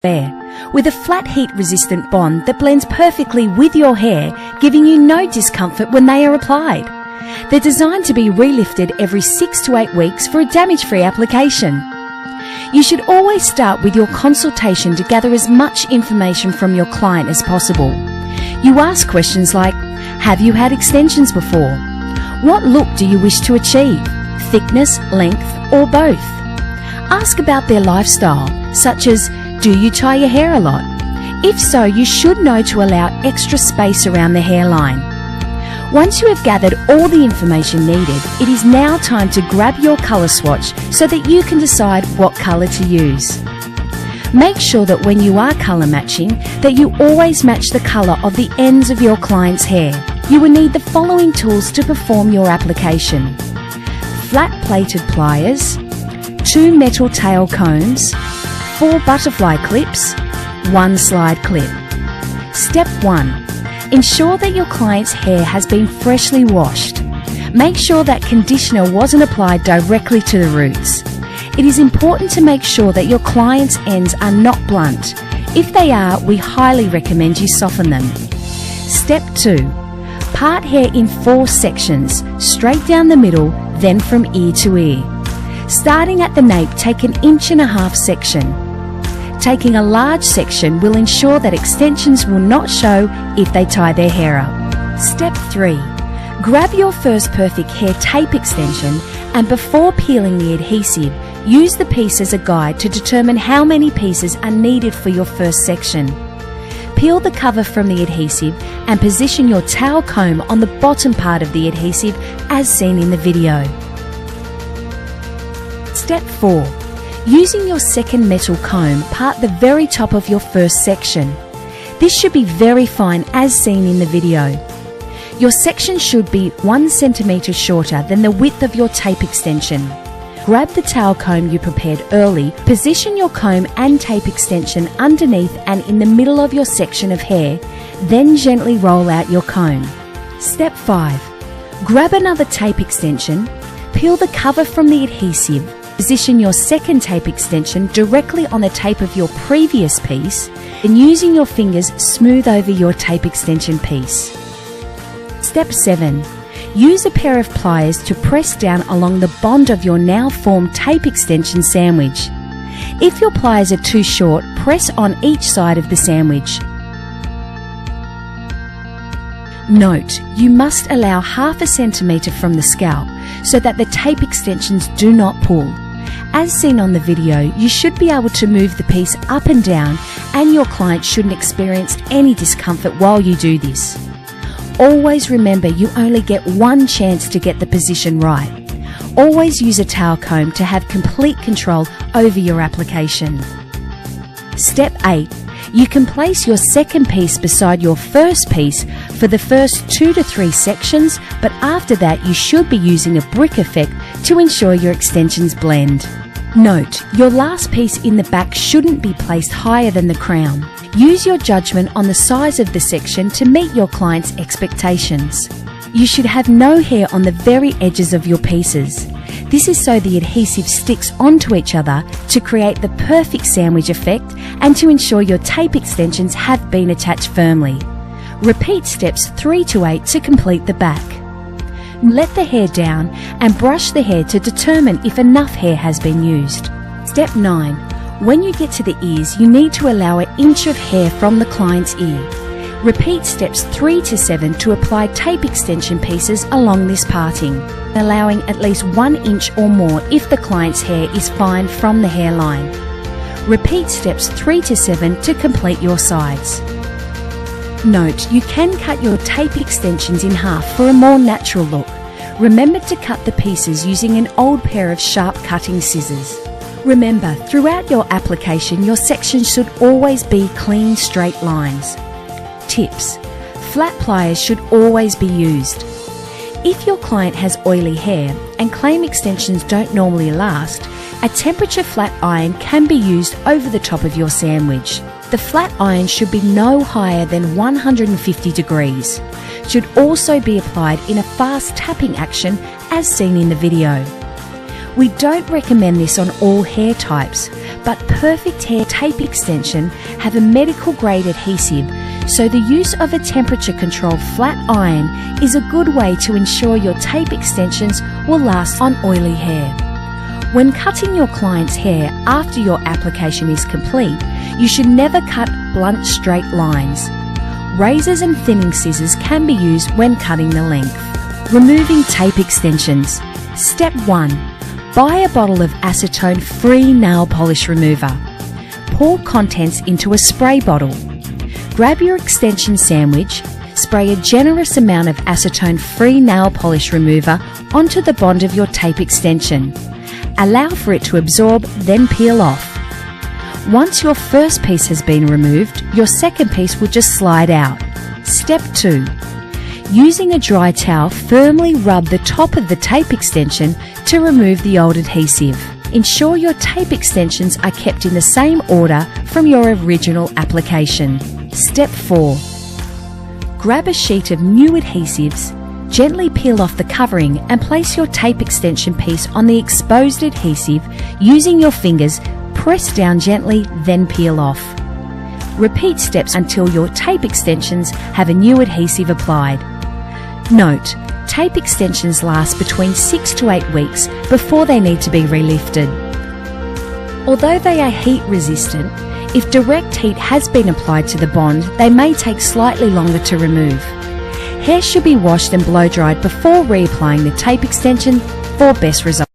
hair, with a flat heat-resistant bond that blends perfectly with your hair, giving you no discomfort when they are applied. They're designed to be relifted every 6 to 8 weeks for a damage-free application. You should always start with your consultation to gather as much information from your client as possible. You ask questions like, have you had extensions before? What look do you wish to achieve? Thickness, length, or both? Ask about their lifestyle, such as, do you tie your hair a lot? If so, you should know to allow extra space around the hairline. Once you have gathered all the information needed, it is now time to grab your colour swatch so that you can decide what colour to use. Make sure that when you are colour matching, that you always match the colour of the ends of your client's hair. You will need the following tools to perform your application: flat plated pliers, 2 metal tail combs, 4 butterfly clips, 1 slide clip. Step 1. Ensure that your client's hair has been freshly washed. Make sure that conditioner wasn't applied directly to the roots. It is important to make sure that your client's ends are not blunt. If they are, we highly recommend you soften them. Step 2. Part hair in 4 sections, straight down the middle, then from ear to ear. Starting at the nape, take an 1.5 inch section. Taking a large section will ensure that extensions will not show if they tie their hair up. Step 3. Grab your first perfect hair tape extension and before peeling the adhesive, use the piece as a guide to determine how many pieces are needed for your first section. Peel the cover from the adhesive and position your towel comb on the bottom part of the adhesive as seen in the video. Step 4. Using your second metal comb, part the very top of your first section. This should be very fine as seen in the video. Your section should be 1 centimetre shorter than the width of your tape extension. Grab the towel comb you prepared early, position your comb and tape extension underneath and in the middle of your section of hair, then gently roll out your comb. Step 5. Grab another tape extension, peel the cover from the adhesive, position your second tape extension directly on the tape of your previous piece, and using your fingers smooth over your tape extension piece. Step 7. Use a pair of pliers to press down along the bond of your now formed tape extension sandwich. If your pliers are too short, press on each side of the sandwich. Note, you must allow 0.5 centimetre from the scalp so that the tape extensions do not pull. As seen on the video, you should be able to move the piece up and down and your client shouldn't experience any discomfort while you do this. Always remember you only get one chance to get the position right. Always use a towel comb to have complete control over your application. Step 8. You can place your second piece beside your first piece for the first 2 to 3 sections, but after that you should be using a brick effect to ensure your extensions blend. Note, your last piece in the back shouldn't be placed higher than the crown. Use your judgment on the size of the section to meet your client's expectations. You should have no hair on the very edges of your pieces. This is so the adhesive sticks onto each other to create the perfect sandwich effect and to ensure your tape extensions have been attached firmly. Repeat steps 3 to 8 to complete the back. Let the hair down and brush the hair to determine if enough hair has been used. Step 9. When you get to the ears, you need to allow 1 inch of hair from the client's ear. Repeat steps 3 to 7 to apply tape extension pieces along this parting, allowing at least 1 inch or more if the client's hair is fine from the hairline. Repeat steps 3 to 7 to complete your sides. Note, you can cut your tape extensions in half for a more natural look. Remember to cut the pieces using an old pair of sharp cutting scissors. Remember, throughout your application, your sections should always be clean, straight lines. Tips: flat pliers should always be used. If your client has oily hair and claim extensions don't normally last, a temperature flat iron can be used over the top of your sandwich. The flat iron should be no higher than 150 degrees. Should also be applied in a fast tapping action as seen in the video. We don't recommend this on all hair types, but Perfect Hair Tape Extension have a medical grade adhesive, so the use of a temperature controlled flat iron is a good way to ensure your tape extensions will last on oily hair. When cutting your client's hair after your application is complete, you should never cut blunt straight lines. Razors and thinning scissors can be used when cutting the length. Removing tape extensions. Step 1. Buy a bottle of acetone-free nail polish remover. Pour contents into a spray bottle. Grab your extension sandwich, spray a generous amount of acetone-free nail polish remover onto the bond of your tape extension. Allow for it to absorb, then peel off. Once your first piece has been removed, your second piece will just slide out. Step 2. Using a dry towel, firmly rub the top of the tape extension to remove the old adhesive. Ensure your tape extensions are kept in the same order from your original application. Step 4. Grab a sheet of new adhesives, gently peel off the covering and place your tape extension piece on the exposed adhesive using your fingers. Press down gently, then peel off. Repeat steps until your tape extensions have a new adhesive applied. Note, tape extensions last between 6 to 8 weeks before they need to be relifted. Although they are heat resistant, if direct heat has been applied to the bond, they may take slightly longer to remove. Hair should be washed and blow dried before reapplying the tape extension for best results.